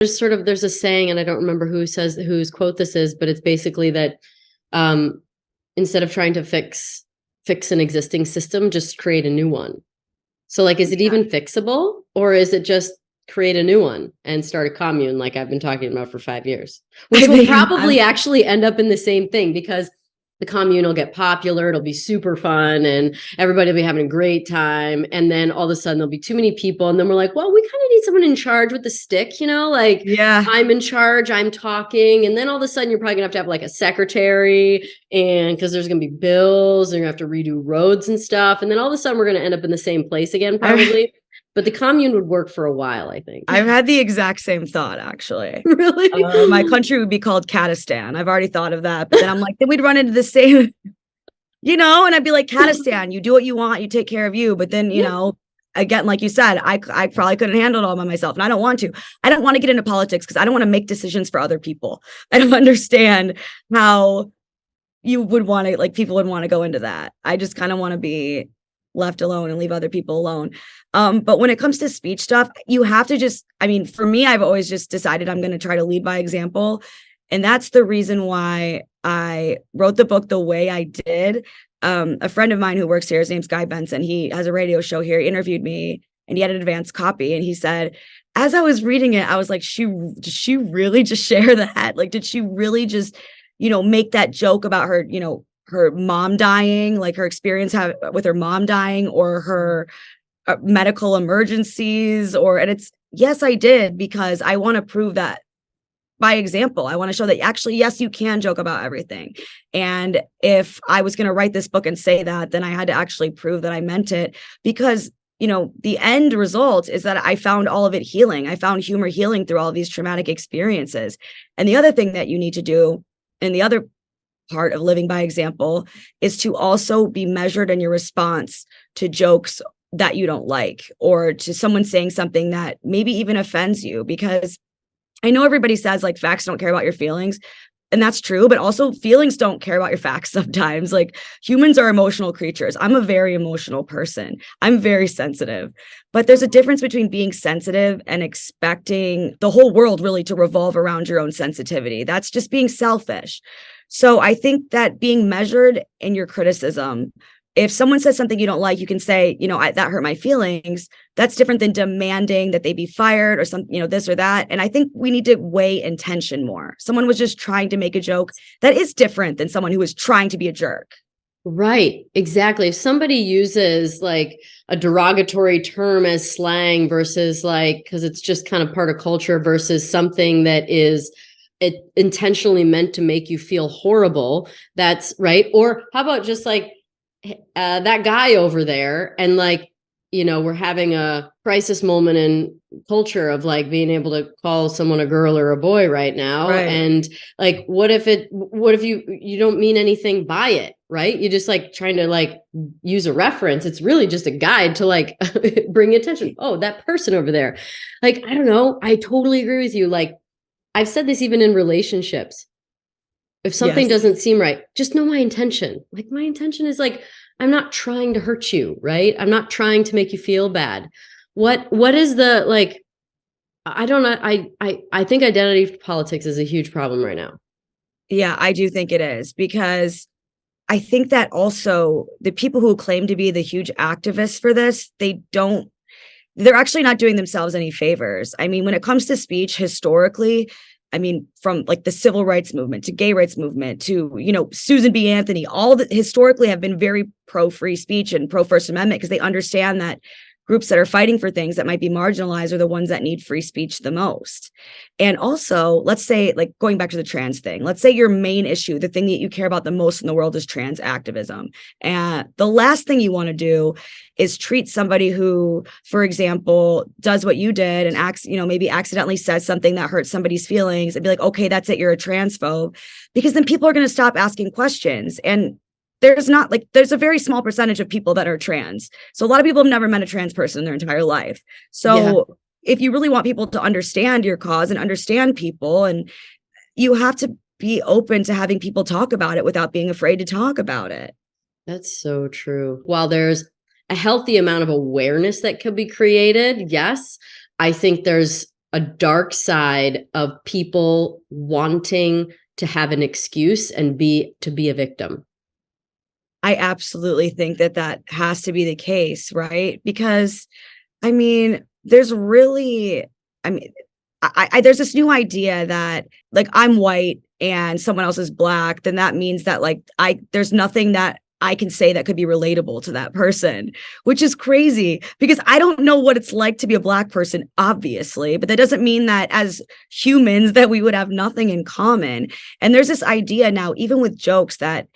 there's a saying, and I don't remember whose quote this is, but it's basically that instead of trying to fix an existing system, just create a new one. So like, is it even fixable, or is it just create a new one and start a commune like I've been talking about for 5 years, which will probably actually end up in the same thing, because the commune will get popular, it'll be super fun, and everybody will be having a great time. And then all of a sudden there'll be too many people. And then we're like, well, we kind of need someone in charge with the stick, like, I'm in charge, I'm talking. And then all of a sudden you're probably gonna have like a secretary, and because there's gonna be bills, and you're gonna have to redo roads and stuff. And then all of a sudden we're gonna end up in the same place again, probably. But the commune would work for a while, I think. I've had the exact same thought, actually. Really? My country would be called Katistan. I've already thought of that. But then I'm like, then we'd run into the same, and I'd be like, Katistan, you do what you want, you take care of you. But then, again, like you said, I probably couldn't handle it all by myself. And I don't want to. I don't want to get into politics because I don't want to make decisions for other people. I don't understand how you would want to, like, people would want to go into that. I just kind of want to be left alone and leave other people alone. But when it comes to speech stuff, you have to just, for me, I've always just decided I'm going to try to lead by example. And that's the reason why I wrote the book the way I did. A friend of mine who works here, his name's Guy Benson. He has a radio show here. He interviewed me and he had an advanced copy. And he said, as I was reading it, I was like, did she really just share that? Like, did she really just, make that joke about her, her mom dying, like her experience with her mom dying, or her medical emergencies, and it's, yes, I did, because I want to prove that by example. I want to show that actually, yes, you can joke about everything. And if I was going to write this book and say that, then I had to actually prove that I meant it, because the end result is that I found all of it healing. I found humor healing through all of these traumatic experiences. And the other thing that you need to do, and the other part of living by example, is to also be measured in your response to jokes that you don't like, or to someone saying something that maybe even offends you. Because I know everybody says like facts don't care about your feelings, and that's true, but also feelings don't care about your facts sometimes. Like, humans are emotional creatures. I'm a very emotional person. I'm very sensitive, but there's a difference between being sensitive and expecting the whole world really to revolve around your own sensitivity. That's just being selfish. So I think that being measured in your criticism, if someone says something you don't like, you can say, that hurt my feelings. That's different than demanding that they be fired or something, this or that. And I think we need to weigh intention more. Someone was just trying to make a joke. That is different than someone who was trying to be a jerk. Right. Exactly. If somebody uses like a derogatory term as slang versus like, because it's just kind of part of culture, versus something that is intentionally meant to make you feel horrible, that's right. Or how about just like, that guy over there, and like, we're having a crisis moment in culture of like being able to call someone a girl or a boy right now. Right. And like, what if you don't mean anything by it, right? You're just like trying to like use a reference. It's really just a guide to like bring attention. Oh, that person over there. Like, I don't know. I totally agree with you. Like, I've said this even in relationships. If something doesn't seem right, just know my intention. Like, my intention is like, I'm not trying to hurt you, right? I'm not trying to make you feel bad. What is the, like, I don't know. I think identity politics is a huge problem right now. Yeah, I do think it is, because I think that also the people who claim to be the huge activists for this, they're actually not doing themselves any favors. I mean, when it comes to speech historically, from like the civil rights movement to gay rights movement to, Susan B. Anthony, all that historically have been very pro free speech and pro First Amendment, because they understand that groups that are fighting for things that might be marginalized are the ones that need free speech the most. And also, let's say, like, going back to the trans thing, let's say your main issue, the thing that you care about the most in the world, is trans activism. And the last thing you want to do is treat somebody who, for example, does what you did and maybe accidentally says something that hurts somebody's feelings, and be like, okay, that's it, you're a transphobe. Because then people are going to stop asking questions. And there's a very small percentage of people that are trans. So a lot of people have never met a trans person in their entire life. So if you really want people to understand your cause and understand people, and you have to be open to having people talk about it without being afraid to talk about it. That's so true. While there's a healthy amount of awareness that could be created, yes, I think there's a dark side of people wanting to have an excuse and be a victim. I absolutely think that has to be the case, right? Because I mean, there's really, I mean, there's this new idea that like I'm white and someone else is black, then that means that like there's nothing that I can say that could be relatable to that person, which is crazy because I don't know what it's like to be a black person, obviously, but that doesn't mean that as humans that we would have nothing in common. And there's this idea now, even with jokes, that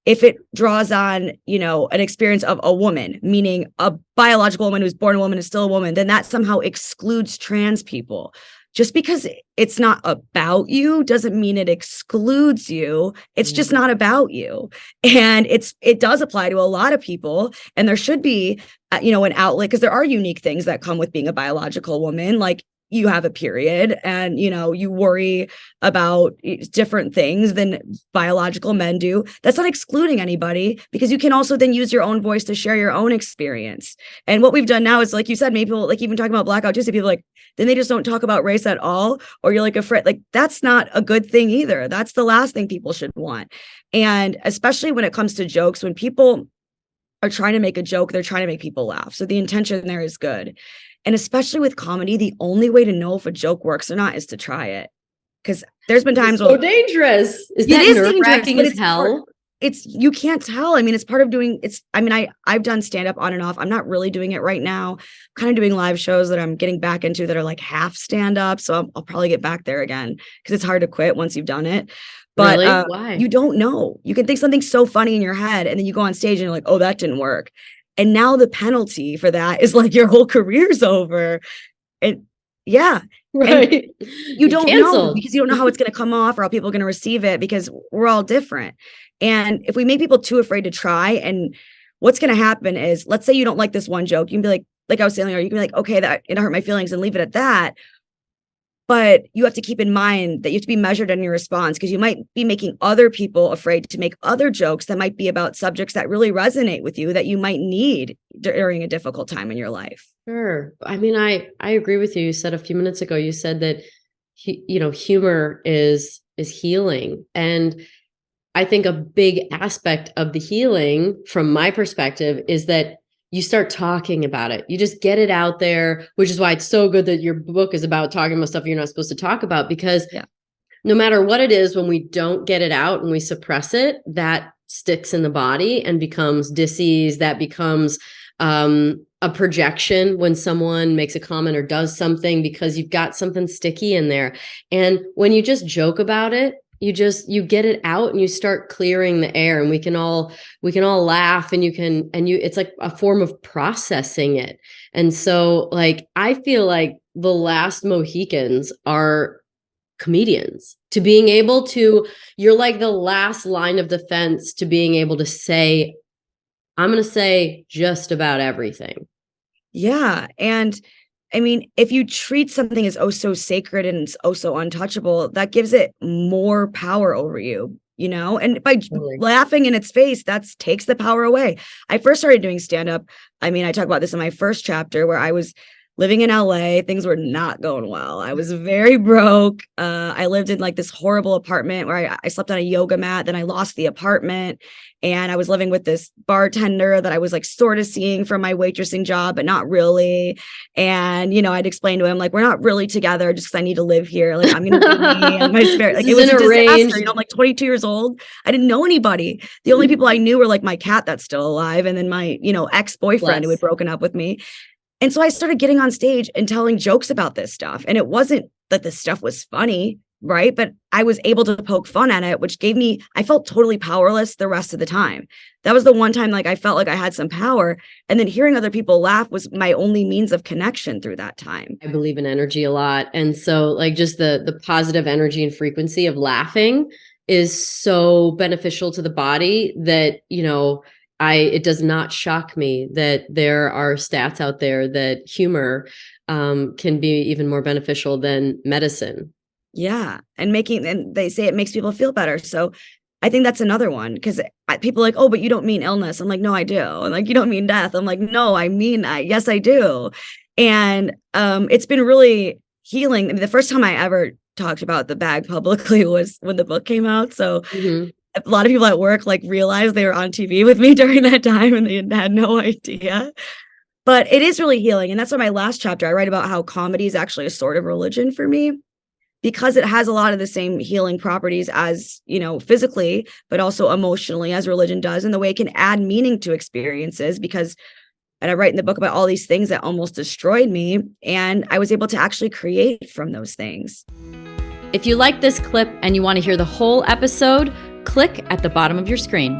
if it draws on, you know, an experience of a woman, meaning a biological woman who's born a woman is still a woman, then that somehow excludes trans people. Just because it's not about you doesn't mean it excludes you. It's just not about you. And it does apply to a lot of people. And there should be, you know, an outlet, because there are unique things that come with being a biological woman, like you have a period and, you know, you worry about different things than biological men do. That's not excluding anybody, because you can also then use your own voice to share your own experience. And what we've done now is, like you said, maybe people, like even talking about Black autistic people, like then they just don't talk about race at all, or you're like afraid. Like that's not a good thing either. That's the last thing people should want. And especially when it comes to jokes, when people are trying to make a joke, they're trying to make people laugh. So the intention there is good. And especially with comedy, the only way to know if a joke works or not is to try it. Because there's been times so dangerous. Is that nerve-wracking as hell? You can't tell. I mean, it's part of doing I've done stand-up on and off. I'm not really doing it right now. Kind of doing live shows that I'm getting back into that are like half stand-up. So I'll probably get back there again because it's hard to quit once you've done it. But really? Why? You don't know. You can think something's so funny in your head and then you go on stage and you're like, oh, that didn't work. And now the penalty for that is like your whole career's over. And yeah. Right. And you don't know because you don't know how it's going to come off or how people are going to receive it because we're all different. And if we make people too afraid to try, and what's going to happen is, let's say you don't like this one joke, you can be like I was saying earlier, you can be like, okay, that it hurt my feelings and leave it at that. But you have to keep in mind that you have to be measured in your response, because you might be making other people afraid to make other jokes that might be about subjects that really resonate with you, that you might need during a difficult time in your life. Sure. I mean, I agree with you. You said a few minutes ago, you said that, you know, humor is healing. And I think a big aspect of the healing from my perspective is that you start talking about it. You just get it out there, which is why it's so good that your book is about talking about stuff you're not supposed to talk about, because no matter what it is, when we don't get it out and we suppress it, that sticks in the body and becomes disease. That becomes a projection when someone makes a comment or does something, because you've got something sticky in there. And when you just joke about it, you get it out and you start clearing the air, and we can all laugh, and it's like a form of processing it. And so like, I feel like the last Mohicans are comedians, to being able to, you're like the last line of defense to being able to say, I'm going to say just about everything. Yeah. And I mean, if you treat something as oh so sacred and oh so untouchable, that gives it more power over you, you know? And by laughing in its face, that takes the power away. I first started doing stand-up. I mean, I talk about this in my first chapter, where I was living in LA. Things were not going well. I was very broke. I lived in like this horrible apartment where I slept on a yoga mat. Then I lost the apartment, and I was living with this bartender that I was like sort of seeing from my waitressing job, but not really. And, you know, I'd explain to him, like, we're not really together just because I need to live here. Like, I'm going to be me and my spirit. Like, it was a disaster. You know, I'm like 22 years old. I didn't know anybody. The only people I knew were like my cat that's still alive, and then my, you know, ex-boyfriend who had broken up with me. And so I started getting on stage and telling jokes about this stuff. And it wasn't that this stuff was funny, right? But I was able to poke fun at it, which gave me, I felt totally powerless the rest of the time. That was the one time like I felt like I had some power. And then hearing other people laugh was my only means of connection through that time. I believe in energy a lot. And so like just the positive energy and frequency of laughing is so beneficial to the body that, you know, it does not shock me that there are stats out there that humor can be even more beneficial than medicine. Yeah. And they say it makes people feel better. So I think that's another one, because people are like, oh, but you don't mean illness. I'm like, no, I do. And like, you don't mean death. I'm like, no, I mean, yes, I do. And it's been really healing. I mean, the first time I ever talked about the bag publicly was when the book came out. So a lot of people at work like realized they were on TV with me during that time and they had no idea. But it is really healing. And that's why my last chapter, I write about how comedy is actually a sort of religion for me, because it has a lot of the same healing properties as, you know, physically, but also emotionally as religion does, and the way it can add meaning to experiences. And I write in the book about all these things that almost destroyed me, and I was able to actually create from those things. If you like this clip and you want to hear the whole episode, click at the bottom of your screen.